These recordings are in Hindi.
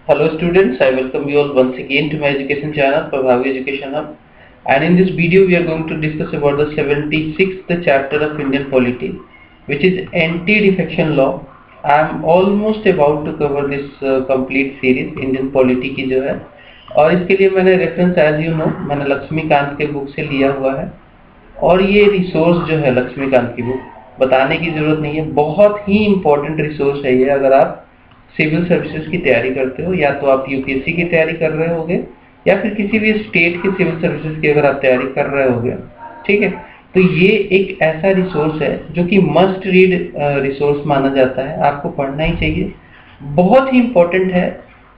Hello students, I welcome you all once again to my education channel Prabhavi Education Hub, and in this video we are going to discuss about the 76th chapter of Indian Polity, which is Anti-Defection Law. I am almost about to cover this complete series Indian Polity की जो है, और इसके लिए मैंने रेफरेंस एज यू नो मैंने लक्ष्मीकांत के बुक से लिया हुआ है। और ये रिसोर्स जो है लक्ष्मीकांत की बुक, बताने की जरूरत नहीं है, बहुत ही इम्पोर्टेंट रिसोर्स है ये। अगर आप सिविल सर्विसेज की तैयारी करते हो, या तो आप यूपीएससी की तैयारी कर रहे होगे या फिर किसी भी स्टेट की सिविल सर्विसेज की अगर आप तैयारी कर रहे होगे, ठीक है, तो ये एक ऐसा रिसोर्स है जो कि मस्ट रीड रिसोर्स माना जाता है, आपको पढ़ना ही चाहिए, बहुत ही इम्पोर्टेंट है।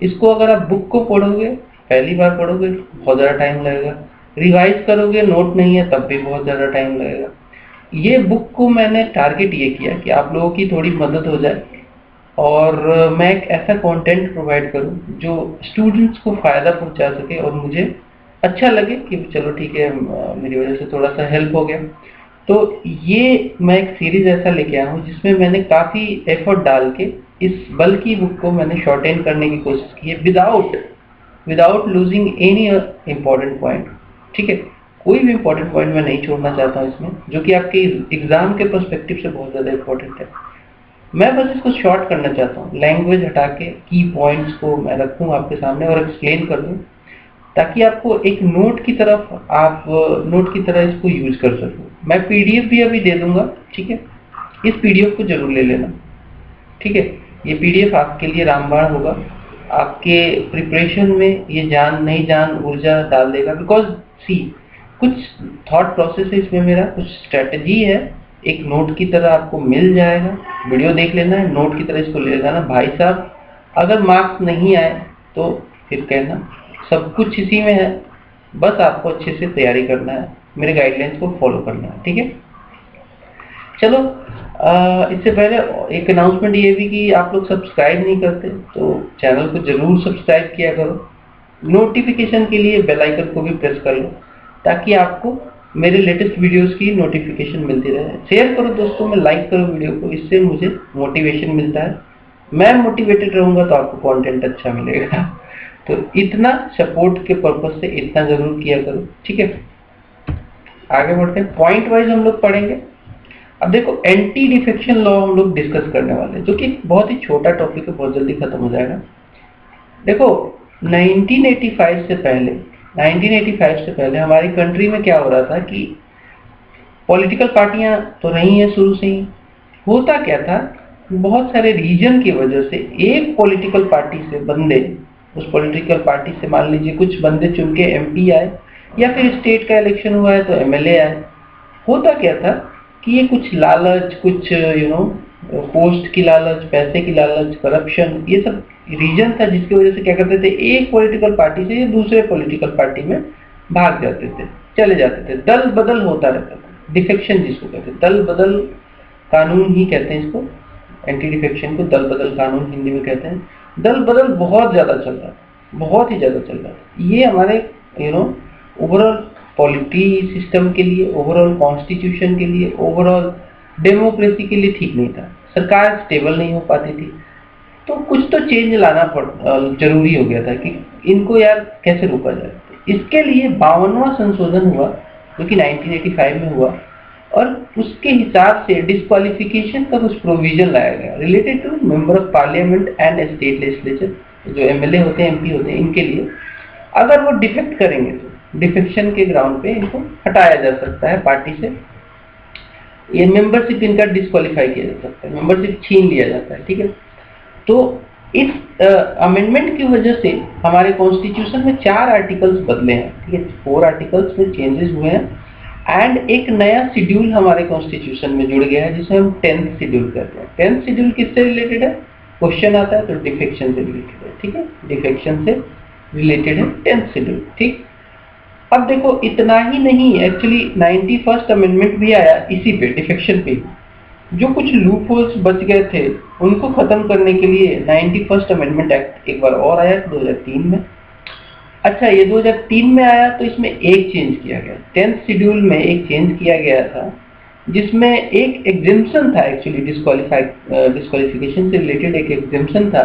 इसको अगर आप बुक को पढ़ोगे, पहली बार पढ़ोगे बहुत ज़्यादा टाइम लगेगा, रिवाइज करोगे, नोट नहीं है तब भी बहुत ज़्यादा टाइम लगेगा। ये बुक को मैंने टारगेट ये किया कि आप लोगों की थोड़ी मदद हो जाए और मैं एक ऐसा कंटेंट प्रोवाइड करूं जो स्टूडेंट्स को फ़ायदा पहुंचा सके और मुझे अच्छा लगे कि चलो ठीक है, मेरी वजह से थोड़ा सा हेल्प हो गया। तो ये मैं एक सीरीज़ ऐसा लेके आया हूँ जिसमें मैंने काफ़ी एफर्ट डाल के इस बल्कि बुक को मैंने शॉर्टेन करने की कोशिश की है without losing any important point, ठीक है। कोई भी इम्पोर्टेंट पॉइंट मैं नहीं छोड़ना चाहता हूँ इसमें, जो कि आपके एग्जाम के पर्सपेक्टिव से बहुत ज़्यादा इम्पोर्टेंट है। मैं बस इसको शॉर्ट करना चाहता हूँ, लैंग्वेज हटा के की पॉइंट्स को मैं रखूँ आपके सामने और एक्सप्लेन कर दूँ, ताकि आपको एक नोट की तरह इसको यूज कर सकूँ। मैं पीडीएफ भी अभी दे दूंगा, ठीक है, इस पीडीएफ को जरूर ले लेना, ठीक है। ये पीडीएफ आपके लिए रामबाण होगा, आपके प्रिपरेशन में ये जान नहीं जान ऊर्जा डाल देगा। बिकॉज सी, कुछ थॉट प्रोसेस है इसमें, मेरा कुछ स्ट्रेटजी है, एक नोट की तरह आपको मिल जाएगा। वीडियो देख लेना है, नोट की तरह इसको ले लेना। भाई साहब अगर मार्क्स नहीं आए तो फिर कहना, सब कुछ इसी में है, बस आपको अच्छे से तैयारी करना है, मेरे गाइडलाइंस को फॉलो करना है, ठीक है। चलो, इससे पहले एक अनाउंसमेंट ये भी कि आप लोग सब्सक्राइब नहीं करते तो चैनल को जरूर सब्सक्राइब किया करो। नोटिफिकेशन के लिए बेल आइकन को भी प्रेस कर लो, ताकि आपको मेरे लेटेस्ट वीडियोस की नोटिफिकेशन मिलती रहे। शेयर करो दोस्तों में, लाइक करो वीडियो को, इससे मुझे मोटिवेशन मिलता है। मैं मोटिवेटेड रहूँगा तो आपको कंटेंट अच्छा मिलेगा। तो इतना सपोर्ट के पर्पज से इतना जरूर किया करो, ठीक है। आगे बढ़ते हैं, पॉइंट वाइज हम लोग पढ़ेंगे। अब देखो, एंटी डिफेक्शन लॉ हम लोग डिस्कस करने वाले हैं, जो कि बहुत ही छोटा टॉपिक है, बहुत जल्दी खत्म हो जाएगा। देखो, 1985 से पहले हमारी कंट्री में क्या हो रहा था कि पॉलिटिकल पार्टियां तो रही हैं शुरू से ही। होता क्या था, बहुत सारे रीजन की वजह से एक पॉलिटिकल पार्टी से बंदे, उस पॉलिटिकल पार्टी से मान लीजिए कुछ बंदे चुन के एमपी आए, या फिर स्टेट का इलेक्शन हुआ है तो एमएलए आए। होता क्या था कि ये कुछ लालच, कुछ पोस्ट की लालच, पैसे की लालच, करप्शन, ये सब रीजन था जिसकी वजह से क्या करते थे, एक पॉलिटिकल पार्टी से ये दूसरे पॉलिटिकल पार्टी में भाग जाते थे, चले जाते थे, दल बदल होता रहता था। डिफेक्शन जिसको कहते हैं, दल बदल कानून ही कहते हैं इसको, एंटी डिफेक्शन को दल बदल कानून हिंदी में कहते हैं। दल बदल बहुत ज़्यादा चल रहा था, बहुत ही ज़्यादा चल रहा था। ये हमारे ओवरऑल पॉलिटी सिस्टम के लिए, ओवरऑल कॉन्स्टिट्यूशन के लिए, ओवरऑल डेमोक्रेसी के लिए ठीक नहीं था। सरकार स्टेबल नहीं हो पाती थी, तो कुछ तो चेंज लाना जरूरी हो गया था कि इनको यार कैसे रोका जाए। इसके लिए 52वां संशोधन हुआ, जो कि 1985 में हुआ, और उसके हिसाब से डिस्क्वालिफिकेशन का कुछ प्रोविजन लाया गया related to member of parliament and state legislature, जो एमएलए होते हैं, एमपी होते हैं, इनके लिए अगर वो डिफेक्ट करेंगे तो डिफेक्शन के ग्राउंड पे इनको हटाया जा सकता है पार्टी से, ये मेंबरशिप इनका डिस्क्वालीफाई किया जा सकता है, मेंबरशिप छीन लिया जाता है, ठीक है। तो इस अमेंडमेंट की वजह से हमारे कॉन्स्टिट्यूशन में 4 आर्टिकल्स बदले हैं, ठीक है, 4 आर्टिकल्स में चेंजेस हुए हैं, एंड एक नया शेड्यूल हमारे कॉन्स्टिट्यूशन में जुड़ गया है, जिसे हम 10th शेड्यूल कहते हैं। 10th शेड्यूल किससे रिलेटेड है, क्वेश्चन आता है तो डिफेक्शन से रिलेटेड है, ठीक है, डिफेक्शन से रिलेटेड है 10th शेड्यूल, ठीक। अब देखो, इतना ही नहीं, एक्चुअली 91st अमेंडमेंट भी आया इसी पे, डिफेक्शन पे। जो कुछ लूप होल्स बच गए थे उनको खत्म करने के लिए 91st अमेंडमेंट एक्ट एक बार और आया 2003 में। अच्छा, ये 2003 में आया तो इसमें एक चेंज किया गया, 10th शेड्यूल में एक चेंज किया गया था, जिसमें एक एग्जेम्पशन था, एक्चुअली डिस्क्वालिफिकेशन से रिलेटेड एक एग्जेम्पशन था,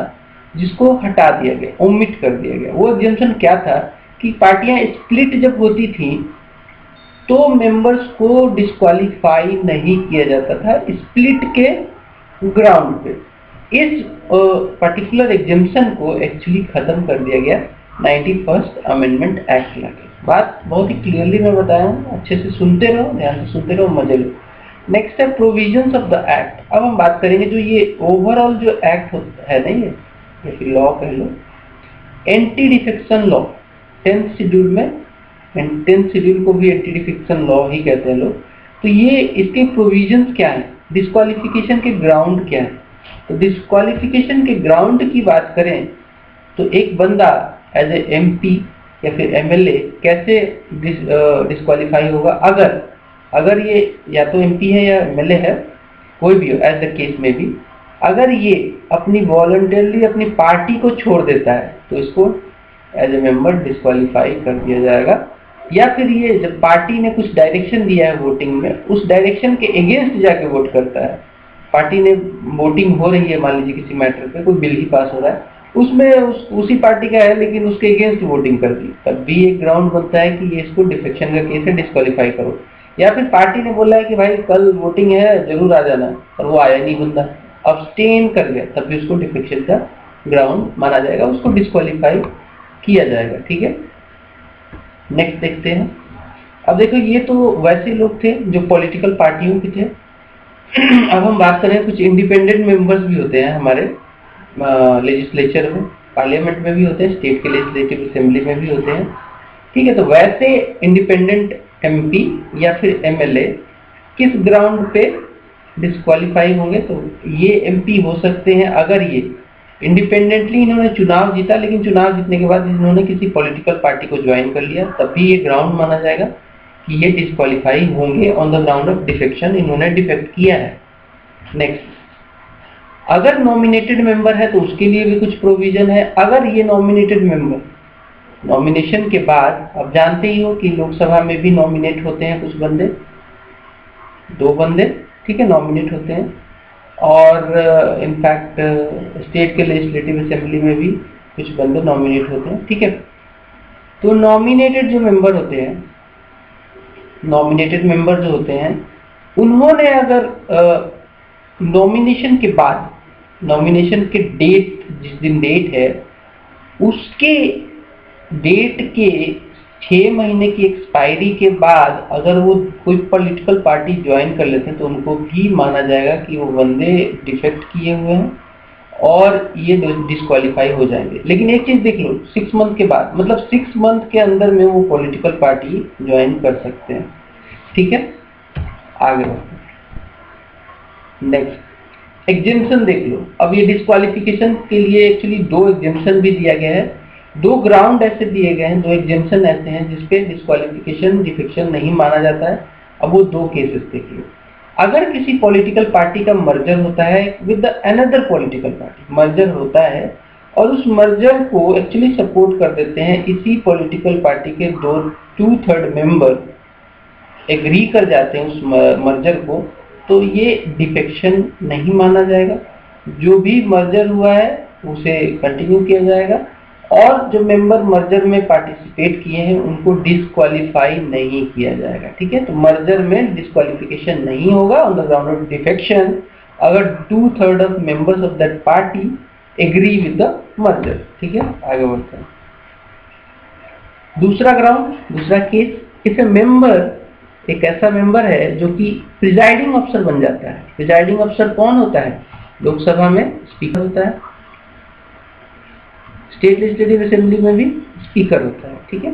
जिसको हटा दिया गया, ओमिट कर दिया गया। वो एग्जेम्पशन क्या था कि पार्टियां स्प्लिट जब होती थी तो मेंबर्स को डिस्क्वालीफाई नहीं किया जाता था स्प्लिट के ग्राउंड पे। इस पर्टिकुलर एग्जेम्पशन को एक्चुअली खत्म कर दिया गया 91st अमेंडमेंट एक्ट लाके। बात बहुत ही क्लियरली मैं बताया हूँ, अच्छे से सुनते रहो, ध्यान से सुनते रहो, मजे लो। नेक्स्ट है प्रोविजंस ऑफ द एक्ट। अब हम बात करेंगे जो ये ओवरऑल जो एक्ट है ना, ये या फिर लॉ कह लो, anti defection law 10th schedule में, 10th शेड्यूल को भी एंटी डिफेक्शन लॉ ही कहते हैं लोग। तो ये इसके प्रोविजंस क्या है, डिस्क्वालिफिकेशन के ग्राउंड क्या है। तो डिस्क्वालिफिकेशन के ग्राउंड की बात करें तो एक बंदा एज ए एमपी या फिर एमएलए कैसे डिस्क्वालीफाई होगा, अगर ये या तो एमपी है या एमएलए है, कोई भी हो एज द केस में भी, अगर ये अपनी वॉलंटियरली अपनी पार्टी को छोड़ देता है तो इसको एज ए मेंबर डिस्क्वालीफाई कर दिया जाएगा। या फिर ये जब पार्टी ने कुछ डायरेक्शन दिया है वोटिंग में, उस डायरेक्शन के अगेंस्ट जाके वोट करता है, पार्टी ने वोटिंग हो रही है, मान लीजिए किसी मैटर पे कोई बिल ही पास हो रहा है, उसमें उसी पार्टी का है लेकिन उसके अगेंस्ट वोटिंग कर दी, तब भी एक ग्राउंड बनता है कि ये इसको डिफेक्शन का केस है, डिस्क्वालीफाई करो। या फिर पार्टी ने बोला है कि भाई कल वोटिंग है जरूर आ जाना, और वो आया नहीं बंदा, अब्सटेन कर गया, तब भी उसको डिफेक्शन का ग्राउंड माना जाएगा, उसको डिस्क्वालीफाई किया जाएगा। ठीक है, नेक्स्ट देखते हैं। अब देखो ये तो वैसे लोग थे जो पॉलिटिकल पार्टियों के थे। अब हम बात करें कुछ इंडिपेंडेंट मेंबर्स भी होते हैं हमारे लेजिस्लेचर में, पार्लियामेंट में भी होते हैं, स्टेट के लेजिस्लेटिव असेंबली में भी होते हैं। ठीक है, तो वैसे इंडिपेंडेंट एमपी या फिर एमएलए किस ग्राउंड पे डिस्क्वालीफाई होंगे, तो ये एमपी हो सकते हैं अगर ये इंडिपेंडेंटली इन्होंने चुनाव जीता, लेकिन चुनाव जीतने के बाद इन्होंने किसी पॉलिटिकल पार्टी को ज्वाइन कर लिया, तब भी ये ग्राउंड माना जाएगा कि ये डिस्क्वालीफाई होंगे on the ground of defection, इन्होंने डिफेक्ट किया है। नेक्स्ट, अगर नॉमिनेटेड मेंबर है तो उसके लिए भी कुछ प्रोविजन है। अगर ये नॉमिनेटेड मेंबर नॉमिनेशन के बाद, अब जानते ही हो कि लोकसभा में भी नॉमिनेट होते हैं कुछ बंदे, 2 बंदे, ठीक है, नॉमिनेट होते हैं, और इनफैक्ट स्टेट के लेजिस्लेटिव असेंबली में भी कुछ बंदे नॉमिनेट होते हैं। ठीक है, तो नॉमिनेटेड जो मेंबर होते हैं, नॉमिनेटेड मेंबर जो होते हैं, उन्होंने अगर नॉमिनेशन के बाद, नॉमिनेशन के डेट, जिस दिन डेट है उसके डेट के 6 महीने की एक्सपायरी के बाद अगर वो कोई पॉलिटिकल पार्टी ज्वाइन कर लेते हैं तो उनको भी माना जाएगा कि वो बंदे डिफेक्ट किए हुए हैं और ये डिस्क्वालीफाई हो जाएंगे। लेकिन एक चीज देख लो, 6 मंथ के बाद, मतलब 6 मंथ के अंदर में वो पॉलिटिकल पार्टी ज्वाइन कर सकते हैं। ठीक है, आगे बढ़ते हैं। नेक्स्ट, एग्जेम्पशन देख लो। अब ये डिस्क्वालिफिकेशन के लिए एक्चुअली 2 एग्जेम्पशन भी दिया गया है, 2 ग्राउंड ऐसे दिए गए हैं, 2 एग्जेम्पशन ऐसे हैं जिसपे डिस्क्वालिफिकेशन डिफेक्शन नहीं माना जाता है। अब वो 2 केसेस देख लो। अगर किसी पॉलिटिकल पार्टी का मर्जर होता है with another political party, merger होता है और उस मर्जर को एक्चुअली सपोर्ट कर देते हैं इसी पॉलिटिकल पार्टी के 2/3 मेंबर एग्री कर जाते हैं उस मर्जर को, तो ये डिफेक्शन नहीं माना जाएगा। जो भी मर्जर हुआ है उसे कंटिन्यू किया जाएगा, और जो मेंबर मर्जर में पार्टिसिपेट किए हैं उनको डिस्क्वालीफाई नहीं किया जाएगा। ठीक है, तो मर्जर में डिस्क्वालिफिकेशन नहीं होगा on the ground of defection अगर 2/3 of members of that party agree with the merger. ठीक है, आगे बढ़ते हैं। दूसरा ग्राउंड, दूसरा केस, इफ ए मेंबर, एक ऐसा मेंबर है जो कि प्रिजाइडिंग अफसर बन जाता है। प्रिजाइडिंग अफसर कौन होता है? लोकसभा में स्पीकर होता है, स्टेट लेजिस्लेटिव असेंबली में भी स्पीकर होता है। ठीक है,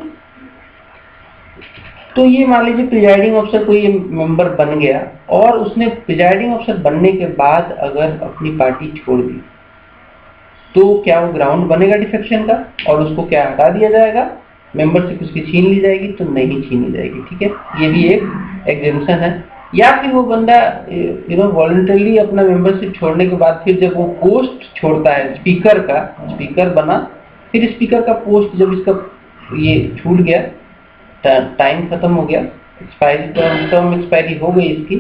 तो ये मान लीजिए प्रिजाइडिंग अफसर कोई मेंबर बन गया और उसने प्रिजाइडिंग अफसर बनने के बाद अगर अपनी पार्टी छोड़ दी तो क्या वो ग्राउंड बनेगा डिफेक्शन का और उसको क्या हटा दिया जाएगा, मेंबरशिप उसकी छीन ली जाएगी? तो नहीं छीनी जाएगी। ठीक है, ये भी एक एग्जेम्पशन है। या फिर वो बंदा वॉलंटरली अपना मेंबरशिप छोड़ने के बाद फिर जब वो पोस्ट छोड़ता है स्पीकर का, स्पीकर बना, फिर स्पीकर का पोस्ट जब इसका ये छूट गया, टाइम खत्म हो गया, एक्सपायरी टर्म एक्सपायरी हो गई इसकी,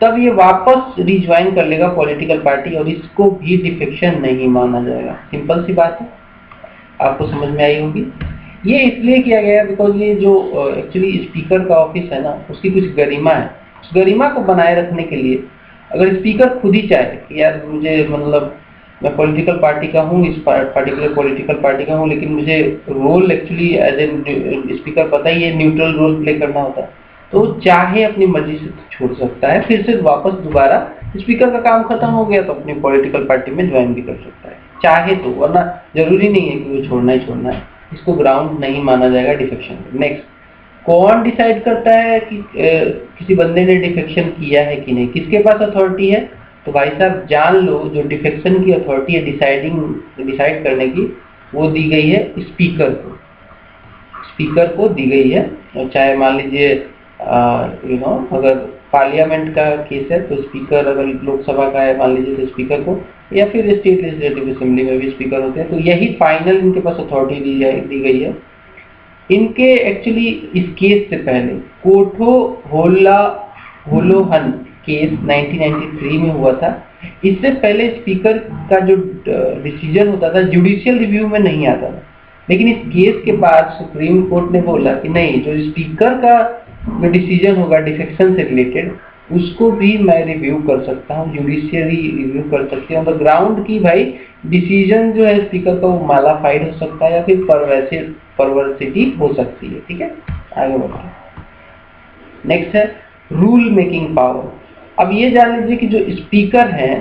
तब ये वापस रिज्वाइन कर लेगा पॉलिटिकल पार्टी और इसको भी डिफेक्शन नहीं माना जाएगा। सिंपल सी बात है, आपको समझ में आई होगी। ये इसलिए किया गया बिकॉज ये जो एक्चुअली स्पीकर का ऑफिस है ना, उसकी कुछ गरिमा है। उस गरिमा को बनाए रखने के लिए अगर स्पीकर खुद ही चाहे कि यार मुझे मतलब मैं पॉलिटिकल पार्टी का हूँ, इस पर्टिकुलर पॉलिटिकल पार्टी का हूँ, लेकिन मुझे role actually as a speaker पता ही है न्यूट्रल रोल प्ले करना होता है, तो चाहे अपनी मर्जी से छोड़ सकता है, फिर से वापस दोबारा स्पीकर का काम खत्म हो गया तो अपनी पॉलिटिकल पार्टी में ज्वाइन भी कर सकता है चाहे तो, वरना जरूरी नहीं है कि वो छोड़ना ही छोड़ना है। इसको ग्राउंड नहीं माना जाएगा डिफेक्शन। नेक्स्ट, कौन डिसाइड करता है कि किसी बंदे ने डिफेक्शन किया है कि नहीं, किसके पास अथॉरिटी है? तो भाई साहब जान लो, जो डिफेक्शन की अथॉरिटी है डिसाइड करने की, वो दी गई है स्पीकर को दी गई है। और चाहे मान लीजिए अगर पार्लियामेंट का केस है तो स्पीकर, अगर लोकसभा का है मान लीजिए तो स्पीकर को, या फिर स्टेट लेजिस्लेटिव असेंबली में भी स्पीकर होते हैं, तो यही फाइनल इनके पास अथॉरिटी दी गई है। इनके एक्चुअली इस केस से पहले कोठो होलोहन केस 1993 में हुआ था। इससे पहले स्पीकर का जो डिसीजन होता था जुडिशियल रिव्यू में नहीं आता था, लेकिन इस केस के बाद सुप्रीम कोर्ट ने बोला कि नहीं, जो स्पीकर का जो डिसीजन होगा डिफेक्शन से रिलेटेड उसको भी मैं रिव्यू कर सकता हूँ, जुडिशियरी रिव्यू कर सकती हूँ, तो ग्राउंड की भाई डिसीजन जो है स्पीकर का वो मालाफाइड हो सकता है या फिर परवर्सिटी हो सकती है। ठीक है, आगे बढ़ते। नेक्स्ट है रूल मेकिंग पावर। अब ये जान लीजिए कि जो स्पीकर हैं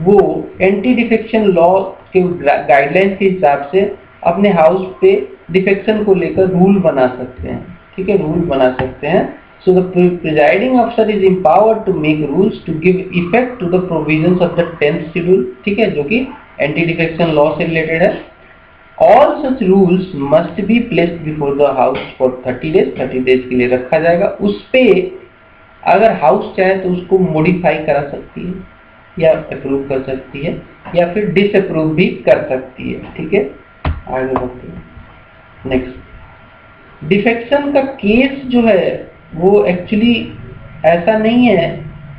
वो एंटी डिफेक्शन लॉ के गाइडलाइंस के हिसाब से अपने हाउस पे डिफेक्शन को लेकर रूल बना सकते हैं। ठीक है, रूल बना सकते हैं। So the presiding officer is empowered to make rules to give effect to the provisions of the 10th schedule, ठीक है, जो कि एंटी डिफेक्शन लॉ से रिलेटेड है। All such rules must be placed before the house for 30 days, 30 days के लिए रखा जाएगा। उस पे अगर हाउस चाहे तो उसको मॉडिफाई करा सकती है या अप्रूव कर सकती है या फिर डिसअप्रूव भी कर सकती है। ठीक है, आगे बढ़ते हैं। नेक्स्ट, डिफेक्शन का केस जो है वो एक्चुअली ऐसा नहीं है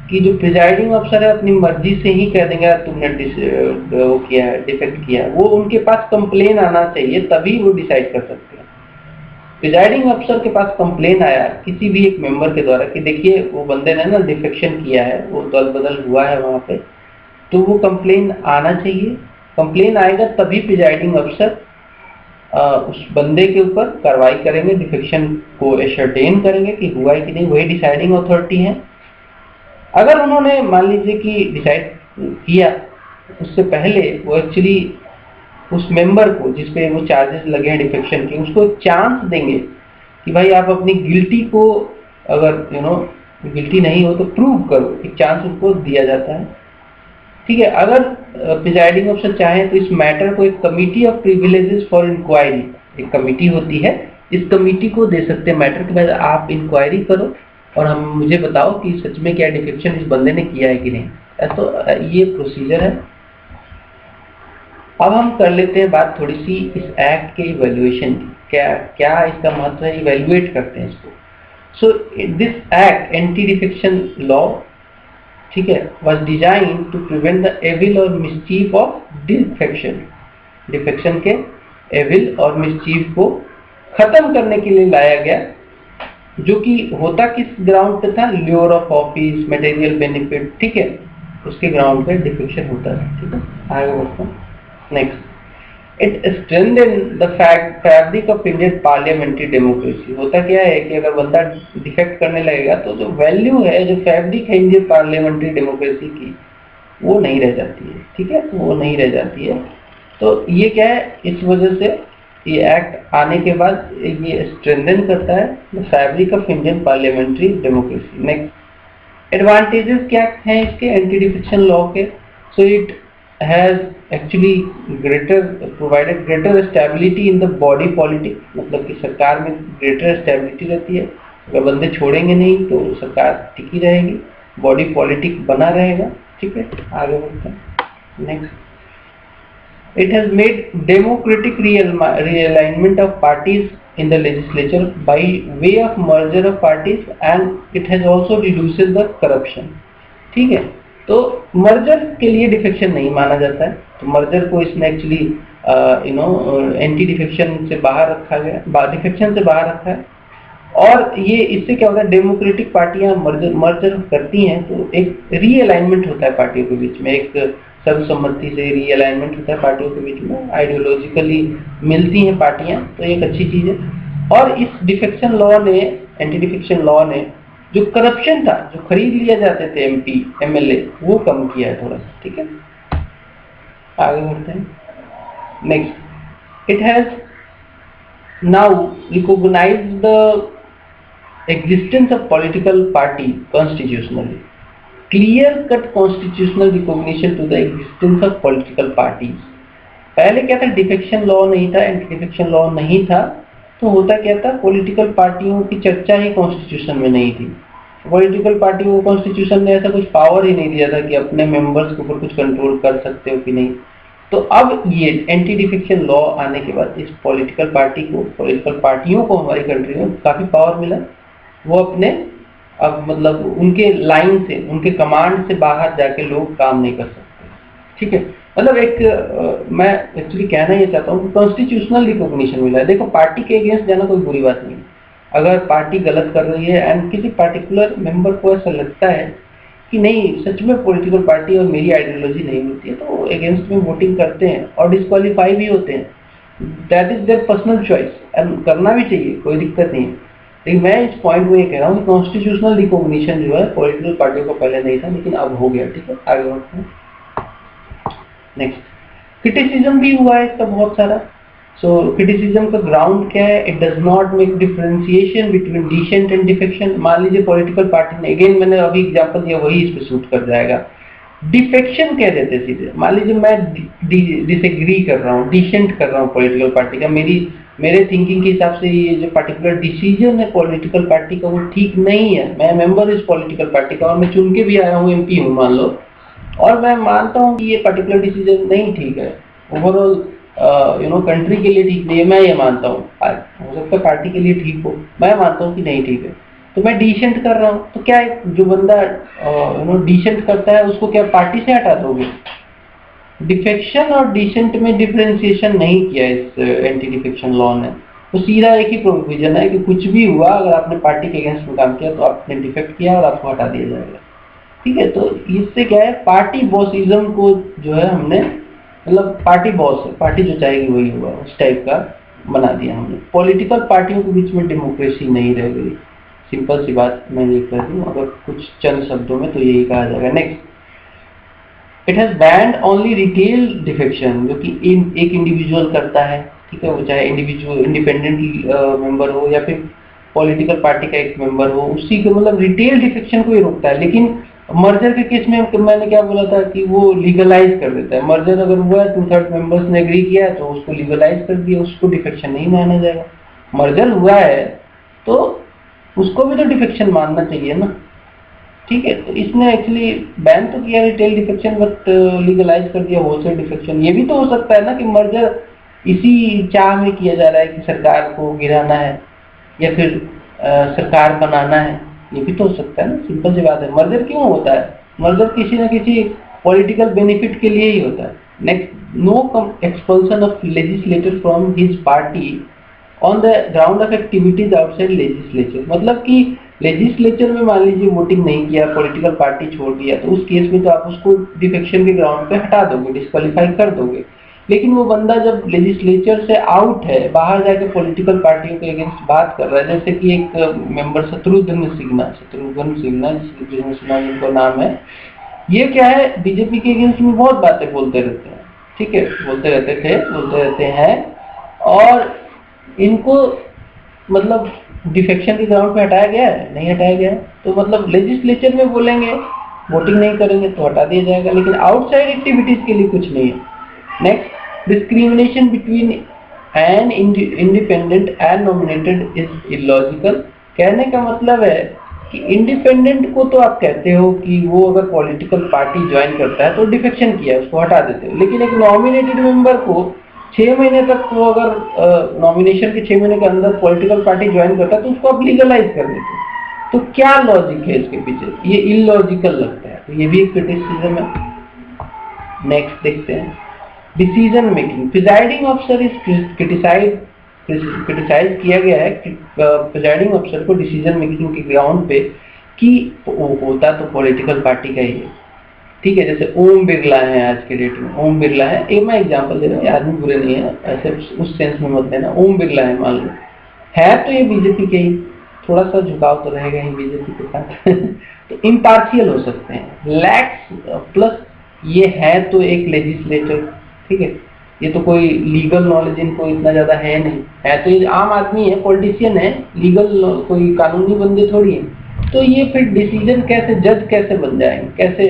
कि जो प्रिजाइडिंग अफसर है अपनी मर्जी से ही कह देंगे तुमने वो किया है, डिफेक्ट किया है। वो उनके पास कंप्लेन आना चाहिए तभी वो डिसाइड कर सकते हैं। प्रिजाइडिंग अफसर के पास कंप्लेन आया किसी भी एक मेंबर के द्वारा कि देखिए वो बंदे ने ना डिफेक्शन किया है, वो दल बदल हुआ है वहाँ पे, तो वो कंप्लेन आना चाहिए। कंप्लेन आएगा तभी प्रिजाइडिंग अफसर उस बंदे के ऊपर कार्रवाई करेंगे, डिफेक्शन को एशर्टेन करेंगे कि हुआ है कि नहीं, वही डिसाइडिंग अथॉरिटी है। अगर उन्होंने मान लीजिए कि डिसाइड किया उससे पहले वो एक्चुअली उस मेंबर को जिसपे वो चार्जेस लगे हैं डिफेक्शन के, उसको एक चांस देंगे कि भाई आप अपनी गिल्टी को, अगर गिल्टी नहीं हो तो प्रूव करो, एक चांस उनको दिया जाता है। ठीक है, अगर प्रिजाइडिंग अफसर चाहे तो इस मैटर को एक committee of privileges for inquiry, एक कमिटी होती है, इस कमिटी को दे सकते हैं मैटर के बाद आप इंक्वायरी करो और हम मुझे बताओ कि सच में क्या डिफेक्शन इस बंदे ने किया है कि नहीं। तो ये प्रोसीजर है। अब हम कर लेते हैं बात थोड़ी सी इस एक्ट के इवैल्यूएशन की, क्या इसका महत्व है, इवैल्यूएट करते हैं इसको। So this act anti defection law, ठीक है, was designed to prevent the evil और mischief of defection। डिफेक्शन के एविल और मिसचीफ को खत्म करने के लिए लाया गया, जो कि होता किस ग्राउंड पे था, lure of office, material benefit, ठीक है, उसके ग्राउंड पे डिफेक्शन होता है। ठीक है, आगे बढ़ते हैं। Next, it strengthen the fabric of Indian parliamentary democracy. होता क्या है कि अगर बंदा डिफेक्ट करने लगेगा तो जो वैल्यू है, जो फैब्रिक है इंडियन पार्लियामेंट्री डेमोक्रेसी की, वो नहीं रह जाती है। ठीक है, वो नहीं रह जाती है। तो ये क्या है, इस वजह से ये एक्ट आने के बाद ये स्ट्रेंथन करता है the fabric of Indian parliamentary democracy. Next, advantages क्या हैं इसके एंटी डिफेक्शन लॉ के? So it has actually provided greater stability in the body politics, मतलब कि सरकार में greater stability रहती है। अगर बंदे छोड़ेंगे नहीं तो सरकार टिकी रहेगी, बॉडी पॉलिटिक बना रहेगा। ठीक है, आगे बढ़ते हैं। Next, it has made democratic realignment of parties in the legislature by way of merger of parties and it has also reduces the corruption। ठीक है। तो मर्जर के लिए डिफेक्शन नहीं माना जाता है, तो मर्जर को इसने एक्चुअली एंटी डिफेक्शन से बाहर रखा गया, डिफेक्शन से बाहर रखा है। और ये इससे क्या होता है, डेमोक्रेटिक पार्टियां मर्जर करती हैं तो एक रीअलाइनमेंट होता है पार्टियों के बीच में, एक सर्वसम्मति से रीअलाइनमेंट होता है पार्टियों के बीच में, आइडियोलॉजिकली मिलती हैं पार्टियां, तो एक अच्छी चीज है। और इस डिफेक्शन लॉ ने, एंटी डिफेक्शन लॉ ने जो करप्शन था, जो खरीद लिया जाते थे एमपी एमएलए, वो कम किया है थोड़ा सा, ठीक है। आगे बढ़ते हैं। Next, it has now recognised the existence of political party constitutionally, clear cut constitutional recognition to the existence of political parties। पहले क्या था, डिफेक्शन लॉ नहीं था, एंटी डिफेक्शन लॉ नहीं था, तो होता क्या था, पॉलिटिकल पार्टियों की चर्चा ही कॉन्स्टिट्यूशन में नहीं थी। पॉलिटिकल पार्टियों को कॉन्स्टिट्यूशन ने ऐसा कुछ पावर ही नहीं दिया था कि अपने मेंबर्स के ऊपर कुछ कंट्रोल कर सकते हो कि नहीं। तो अब ये एंटी डिफेक्शन लॉ आने के बाद इस पॉलिटिकल पार्टियों को हमारी कंट्री में काफी पावर मिला। वो अपने अब मतलब उनके लाइन से, उनके कमांड से बाहर जाके लोग काम नहीं कर सकते, ठीक है। मतलब एक मैं एक्चुअली कहना ये चाहता हूँ कि कॉन्स्टिट्यूशनल रिकॉग्निशन मिला है। देखो, पार्टी के अगेंस्ट जाना कोई बुरी बात नहीं, अगर पार्टी गलत कर रही है एंड किसी पर्टिकुलर मेंबर को ऐसा लगता है कि नहीं सच में पॉलिटिकल पार्टी और मेरी आइडियोलॉजी नहीं मिलती है, तो अगेंस्ट में वोटिंग करते हैं और डिस्क्वालीफाई भी होते हैं। That is their personal choice, and करना भी चाहिए, कोई दिक्कत नहीं है। लेकिन मैं इस पॉइंट में ये कह रहा हूँ कि कॉन्स्टिट्यूशनल रिकॉग्निशन जो है पॉलिटिकल पार्टियों को पहले नहीं था, लेकिन अब हो गया, ठीक है। आगे बढ़ते हैं। नेक्स्ट, क्रिटिसिज्म भी हुआ है इसका बहुत सारा। सो क्रिटिसिज्म का ग्राउंड क्या है, it does not make differentiation between dissent and defection. मान लीजिए पॉलिटिकल पार्टी ने, अगेन मैंने अभी एग्जांपल दिया वही इस पे सूट कर जाएगा, डिफेक्शन कह देते सीधे। मान लीजिए मैं डिसएग्री कर रहा हूँ, डिसेंट कर रहा हूँ पॉलिटिकल पार्टी का, मेरे थिंकिंग के हिसाब से ये जो पर्टिकुलर डिसीजन है पॉलिटिकल पार्टी का वो ठीक नहीं है, मैं मेंबर इस पॉलिटिकल पार्टी का और मैं चुन के भी आया हूँ, एमपी हूँ मान लो, और मैं मानता हूँ कि ये पर्टिकुलर डिसीजन नहीं ठीक है, ओवरऑल कंट्री के लिए ठीक नहीं है, मैं ये मानता हूँ। हो सकता है पार्टी के लिए ठीक हो, मैं मानता हूँ कि नहीं ठीक है, तो मैं डिसेंट कर रहा हूँ। तो क्या जो बंदा डिसेंट करता है उसको क्या पार्टी से हटा दोगे? डिफेक्शन और डिसेंट में डिफरेंशिएशन नहीं किया इस एंटी डिफेक्शन लॉ ने, तो सीधा एक ही प्रोविजन है कि कुछ भी हुआ अगर आपने पार्टी के अगेंस्ट में काम किया तो आपने डिफेक्ट किया और आपको हटा दिया जाएगा, ठीक है। तो इससे क्या है, पार्टी बॉसिज्म को जो है हमने, मतलब पार्टी बॉस है, पार्टी जो चाहेगी वही होगा, उस टाइप का बना दिया हमने। पॉलिटिकल पार्टियों के बीच में डेमोक्रेसी नहीं रह गई, सिंपल सी बात मैं ये कह दूँ, अगर कुछ चंद शब्दों में तो यही कहा जाएगा। Next, it has banned only retail defection, जो कि एक इंडिविजुअल करता है, ठीक है, वो चाहे इंडिविजुअल इंडिपेंडेंट मेंबर हो या फिर पॉलिटिकल पार्टी का एक मेंबर हो, उसी को मतलब रिटेल डिफेक्शन को ही रोकता है। लेकिन मर्जर के केस में मैंने क्या बोला था कि वो लीगलाइज कर देता है। मर्जर अगर हुआ है, 2/3 मेंबर्स ने एग्री किया है तो उसको लीगलाइज कर दिया, उसको डिफेक्शन नहीं माना जाएगा। मर्जर हुआ है तो उसको भी तो डिफेक्शन मानना चाहिए ना, ठीक है। तो इसने एक्चुअली बैन तो किया रिटेल डिफेक्शन, बट लीगलाइज कर दिया होलसेल डिफेक्शन। ये भी तो हो सकता है ना कि मर्जर इसी चाह में किया जा रहा है कि सरकार को गिराना है या फिर सरकार बनाना है, ये भी तो हो सकता है ना, सिंपल सी बात है। मर्जर क्यों होता है? मर्जर किसी न किसी पॉलिटिकल बेनिफिट के लिए ही होता है। Next, no expulsion of legislator from his party on the ground of activities outside legislature, मतलब कि लेजिस्लेचर में मान लीजिए वोटिंग नहीं किया, पॉलिटिकल पार्टी छोड़ दिया, तो उस केस में तो आप उसको डिफेक्शन के ग्राउंड पे हटा दोगे, डिस्क्वालीफाई कर दोगे। लेकिन वो बंदा जब लेजिस्लेचर से आउट है, बाहर जाके पॉलिटिकल पार्टियों के अगेंस्ट बात कर रहा है, जैसे कि एक मेंबर शत्रुघ्न सिन्हा जिनका नाम है, ये क्या है, बीजेपी के अगेंस्ट में बहुत बातें बोलते रहते हैं, ठीक है, बोलते रहते हैं, और इनको मतलब डिफेक्शन के ग्राउंड पे हटाया गया है? नहीं हटाया गया है। तो मतलब लेजिस्लेचर में बोलेंगे, वोटिंग नहीं करेंगे तो हटा दिया जाएगा, लेकिन आउटसाइड एक्टिविटीज के लिए कुछ नहीं है। Next, discrimination between an independent and nominated is illogical. कहने का मतलब है कि इंडिपेंडेंट को तो आप कहते हो कि वो अगर पॉलिटिकल पार्टी ज्वाइन करता है तो डिफेक्शन किया, उसको हटा देते हो, लेकिन एक नॉमिनेटेड मेंबर को 6 महीने तक वो अगर नॉमिनेशन के 6 महीने के अंदर पॉलिटिकल पार्टी ज्वाइन करता है तो उसको आप लीगलाइज कर देते हो। तो क्या लॉजिक है इसके पीछे? ये इलॉजिकल लगता है। तो ये भी एक क्रिटिसिज्म है। नेक्स्ट देखते हैं, decision making. Presiding officer is criticise किया गया है कि प्रिजाइडिंग ऑफिसर को डिसीजन मेकिंग के ग्राउंड पे कि होता तो पॉलिटिकल पार्टी का ही है, ठीक है। जैसे ओम बिरला है, आज के डेट में ओम बिरला है, एक मैं एग्जांपल दे रहा हूँ, आदमी बुरे नहीं है, ऐसे उस सेंस में मत लेना। ओम बिरला है, मान लो है तो ये बीजेपी के ही, थोड़ा सा झुकाव तो रहेगा ही बीजेपी के साथ तो इम्पार्शियल हो सकते हैं। लैक्स प्लस ये है तो एक लेजिस्लेटर, ठीक है, ये तो कोई लीगल नॉलेज इनको इतना ज्यादा है नहीं, है तो ये आम आदमी है, पॉलिटिशियन है, लीगल कोई कानूनी बंदे थोड़ी है। तो ये फिर डिसीजन कैसे, जज कैसे बन जाएंगे, कैसे,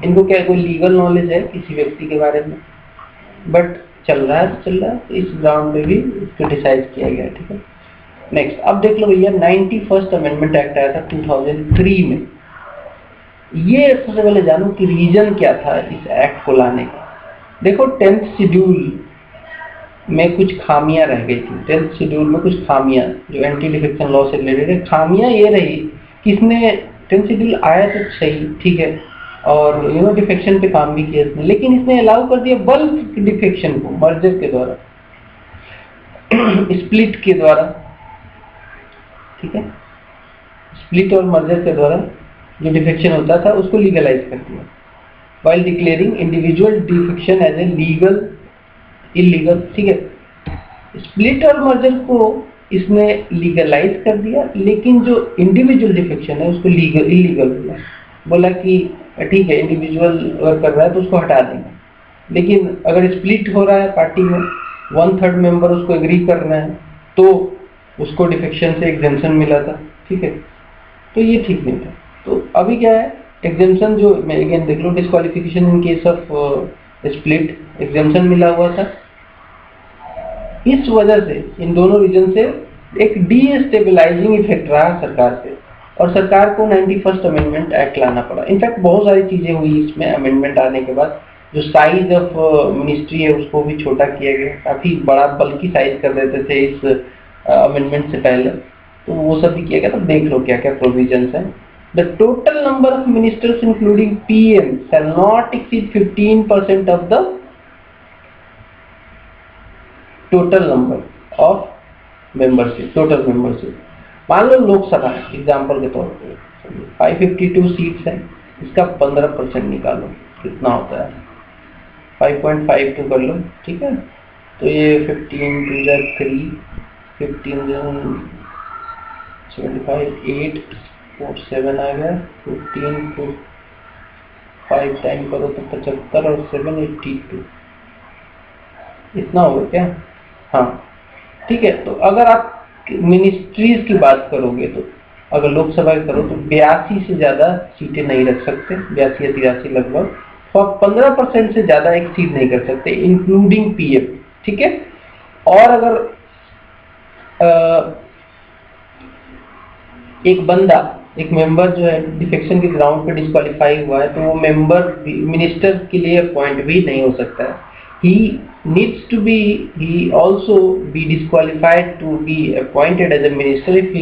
इनको क्या कोई लीगल नॉलेज है किसी व्यक्ति के बारे में? बट चल रहा है तो चल रहा है, तो इस ग्राउंड पे भी क्रिटिसाइज किया गया, ठीक है। नेक्स्ट, अब देख लो भैया, 91st अमेंडमेंट एक्ट आया था 2003 में। ये सबसे पहले जानो कि रीजन क्या था इस एक्ट को लाने का। देखो 10th शेड्यूल में कुछ खामियां रह गई थी, 10th शेड्यूल में कुछ खामियां जो एंटी डिफेक्शन लॉ से रिलेटेड है। खामियां ये रही कि इसने 10th शेड्यूल आया तो सही, ठीक है, और डिफेक्शन पे काम भी किया इसने, लेकिन इसने अलाउ कर दिया बल्क डिफेक्शन को मर्जर के द्वारा स्प्लिट के द्वारा, ठीक है, स्प्लिट और मर्जर के द्वारा जो डिफेक्शन होता था उसको लीगलाइज कर दिया, while declaring individual defection as a legal illegal, ठीक है। स्प्लिट और मर्जर को इसने लीगलाइज कर दिया, लेकिन जो इंडिविजुअल डिफेक्शन है उसको लीगल इलीगल बोला कि ठीक है, इंडिविजुअल अगर कर रहा है तो उसको हटा देंगे, लेकिन अगर स्प्लिट हो रहा है पार्टी में, 1/3 मेंबर उसको एग्री कर रहे हैं, तो उसको डिफेक्शन से एग्जेम्पशन मिला था, ठीक है, तो ये ठीक नहीं था। तो अभी क्या है, एग्जेम्पशन जो अगेन देख लो, disqualification in case of split exemption मिला हुआ था। इस वजह से, इन दोनों रीजन से एक डीस्टेबलाइजिंग इफेक्ट रहा सरकार पे, और सरकार को 91st अमेंडमेंट एक्ट लाना पड़ा। इनफैक्ट बहुत सारी चीजें हुई इसमें अमेंडमेंट आने के बाद। जो साइज ऑफ मिनिस्ट्री है उसको भी छोटा किया गया, काफी बड़ा बल्कि साइज कर देते थे इस अमेंडमेंट से पहले, तो वो सब भी किया गया। तो देख लो क्या क्या प्रोविजंस हैं। The total number of ministers including PM shall not exceed 15% of the total number of membership, total membership. मान लो लोकसभा एग्जाम्पल के तौर पे 552 सीट्स है, इसका 15% निकालो, कितना होता है, 5.52 कर लो, ठीक है। तो ये 15 2 3 15 75 8 4 7 आ गया, 15 को 5 टाइम करो तो 75 और 7 82, इतना होगा क्या? हाँ, ठीक है। तो अगर आप मिनिस्ट्रीज की बात करोगे, तो अगर लोकसभा की करो तो 82 से ज्यादा सीटें नहीं रख सकते, 82 या 83 लगभग, तो आप 15% से ज्यादा एक सीट नहीं कर सकते इंक्लूडिंग पीएम, ठीक है। और अगर एक बंदा, एक मेंबर जो है डिफेक्शन के ग्राउंड पे डिस्क्वालीफाई हुआ है, तो वो मेंबर मिनिस्टर के लिए अपॉइंट भी नहीं हो सकता है। He also be disqualified to be appointed as a minister if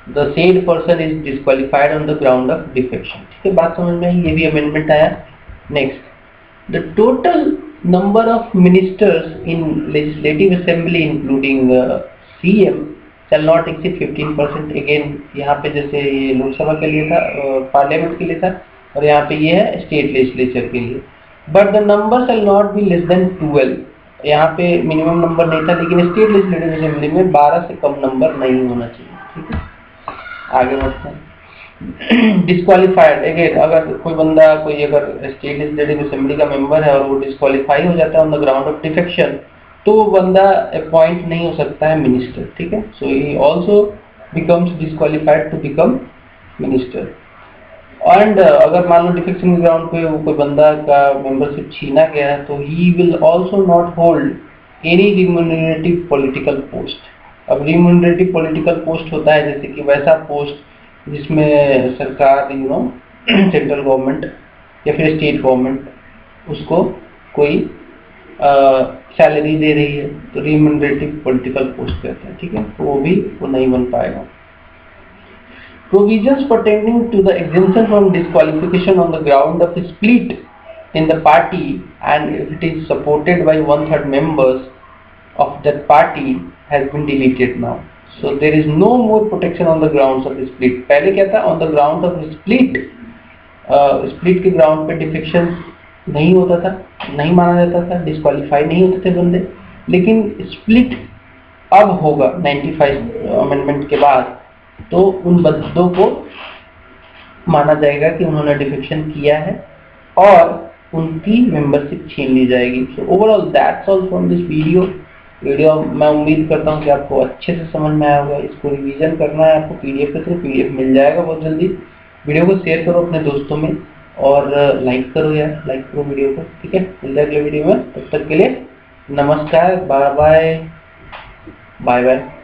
the said person is disqualified on the ground of defection, ठीक है। बात समझ में आई, ये भी अमेंडमेंट आया। Next, the total number of ministers in legislative assembly including CM shall not exceed 15%। Again यहाँ पे जैसे ये लोकसभा के लिए था, पार्लियामेंट के लिए था, और यहाँ पे ये है स्टेट लेजिस्लेचर के लिए। But the number shall not be less than 12। यहाँ पे मिनिमम नंबर नहीं था, लेकिन स्टेट लेजिस्लेटिव असेंबली में 12 से कम नंबर नहीं होना चाहिए, ठीक है। आगे बढ़ते हैं। डिस्क्वालीफाइड, अगेन अगर कोई बंदा, कोई अगर स्टेट लेजिस्लेटिव असेंबली का मेंबर है और वो डिस्क्वालीफाई हो जाता है on the ground of defection, तो वो बंदा अपॉइंट नहीं हो सकता है मिनिस्टर, ठीक है। So he also becomes disqualified to become minister. And अगर मान लो डिफेक्शन के ग्राउंड पे कोई बंदा का मेंबरशिप छीना गया है, तो he will also not hold any remunerative political post. अब रिम्यूनरेटिव पॉलिटिकल पोस्ट होता है जैसे कि वैसा पोस्ट जिसमें सरकार सेंट्रल गवर्नमेंट या फिर स्टेट गवर्नमेंट उसको कोई सैलरी दे रही है, तो रिम्यूनरेटिव पॉलिटिकल पोस्ट कहते हैं, ठीक है। तो वो भी वो नहीं बन पाएगा। Provisions pertaining to the exemption from disqualification on the ground of split in the party and if it is supported by 1/3 members of that party has been deleted now. So there is no more protection on the grounds of split. पहले क्या था, on the ground of split, split के ground पे defection नहीं होता था, नहीं माना जाता था, disqualify नहीं होते थे बंदे, लेकिन split अब होगा 95 अमेंडमेंट के बाद, तो उन बंदों को माना जाएगा कि उन्होंने डिफेक्शन किया है और उनकी मेंबरशिप छीन ली जाएगी। So overall that's all from this video मैं उम्मीद करता हूँ कि आपको अच्छे से समझ में आया होगा। इसको रिवीजन करना है आपको पीडीएफ के थ्रू, पीडीएफ मिल जाएगा बहुत जल्दी। वीडियो को शेयर करो अपने दोस्तों में और लाइक करो यार, लाइक करो वीडियो को, ठीक है। मिलते हैं अगले वीडियो में, तब तक के लिए नमस्कार, बाय बाय।